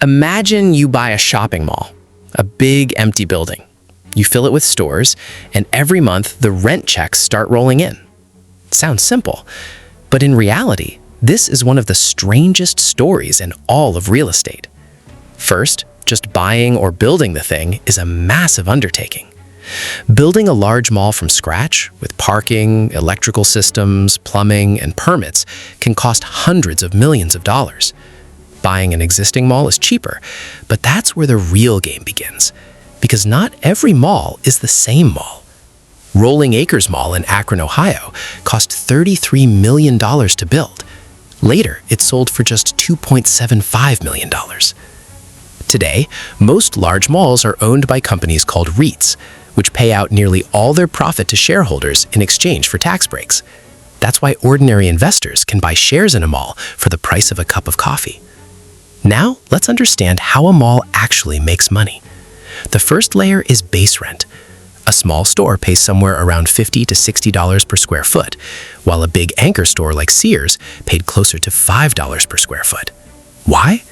Imagine you buy a shopping mall, a big empty building. You fill it with stores, and every month the rent checks start rolling in. Sounds simple, but in reality, this is one of the strangest stories in all of real estate. First, just buying or building the thing is a massive undertaking. Building a large mall from scratch, with parking, electrical systems, plumbing, and permits, can cost hundreds of millions of dollars. Buying an existing mall is cheaper, but that's where the real game begins, because not every mall is the same mall. Rolling Acres Mall in Akron, Ohio, cost $33 million to build. Later, it sold for just $2.75 million. Today, most large malls are owned by companies called REITs, which pay out nearly all their profit to shareholders in exchange for tax breaks. That's why ordinary investors can buy shares in a mall for the price of a cup of coffee. Now, let's understand how a mall actually makes money. The first layer is base rent. A small store pays somewhere around $50 to $60 per square foot, while a big anchor store like Sears paid closer to $5 per square foot. Why?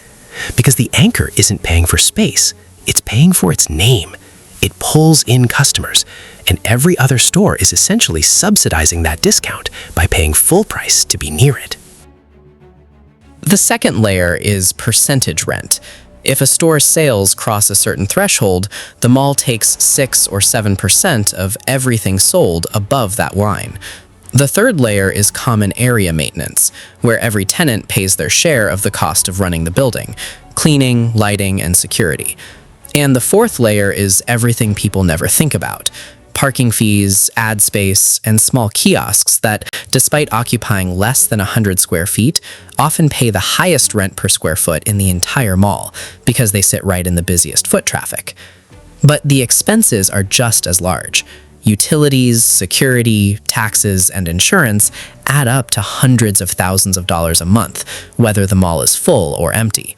Because the anchor isn't paying for space, it's paying for its name. It pulls in customers, and every other store is essentially subsidizing that discount by paying full price to be near it. The second layer is percentage rent. If a store's sales cross a certain threshold, the mall takes 6 or 7% of everything sold above that line. The third layer is common area maintenance, where every tenant pays their share of the cost of running the building, cleaning, lighting, and security. And the fourth layer is everything people never think about: parking fees, ad space, and small kiosks that, despite occupying less than 100 square feet, often pay the highest rent per square foot in the entire mall because they sit right in the busiest foot traffic. But the expenses are just as large. Utilities, security, taxes, and insurance add up to hundreds of thousands of dollars a month, whether the mall is full or empty.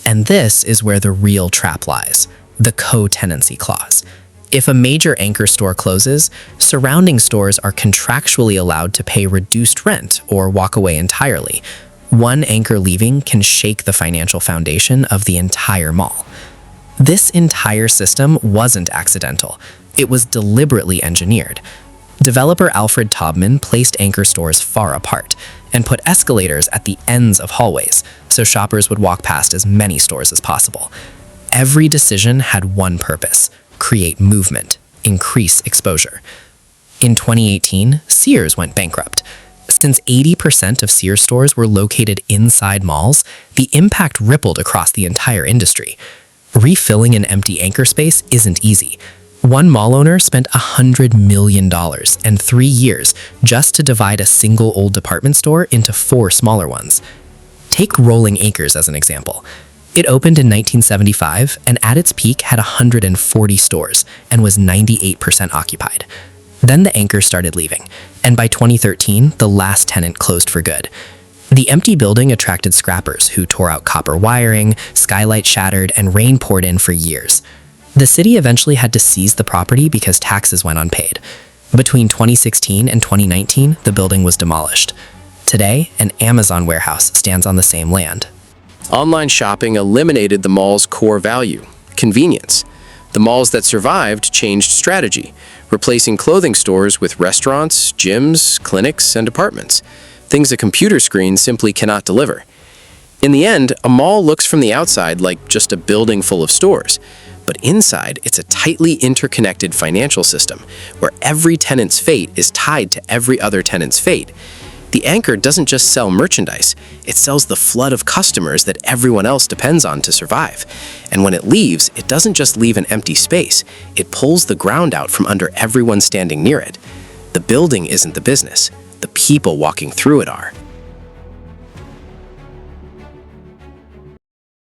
And this is where the real trap lies: the co-tenancy clause. If a major anchor store closes, surrounding stores are contractually allowed to pay reduced rent or walk away entirely. One anchor leaving can shake the financial foundation of the entire mall. This entire system wasn't accidental. It was deliberately engineered. Developer Alfred Taubman placed anchor stores far apart and put escalators at the ends of hallways so shoppers would walk past as many stores as possible. Every decision had one purpose: create movement, increase exposure. In 2018, Sears went bankrupt. Since 80% of Sears stores were located inside malls, the impact rippled across the entire industry. Refilling an empty anchor space isn't easy. One mall owner spent $100 million and 3 years just to divide a single old department store into 4 smaller ones. Take Rolling Acres as an example. It opened in 1975 and at its peak had 140 stores and was 98% occupied. Then the anchors started leaving, and by 2013, the last tenant closed for good. The empty building attracted scrappers who tore out copper wiring, skylight shattered, and rain poured in for years. The city eventually had to seize the property because taxes went unpaid. Between 2016 and 2019, the building was demolished. Today, an Amazon warehouse stands on the same land. Online shopping eliminated the mall's core value: convenience. The malls that survived changed strategy, replacing clothing stores with restaurants, gyms, clinics, and apartments, things a computer screen simply cannot deliver. In the end, a mall looks from the outside like just a building full of stores, but inside it's a tightly interconnected financial system where every tenant's fate is tied to every other tenant's fate. The anchor doesn't just sell merchandise, it sells the flood of customers that everyone else depends on to survive. And when it leaves, it doesn't just leave an empty space, it pulls the ground out from under everyone standing near it. The building isn't the business, the people walking through it are.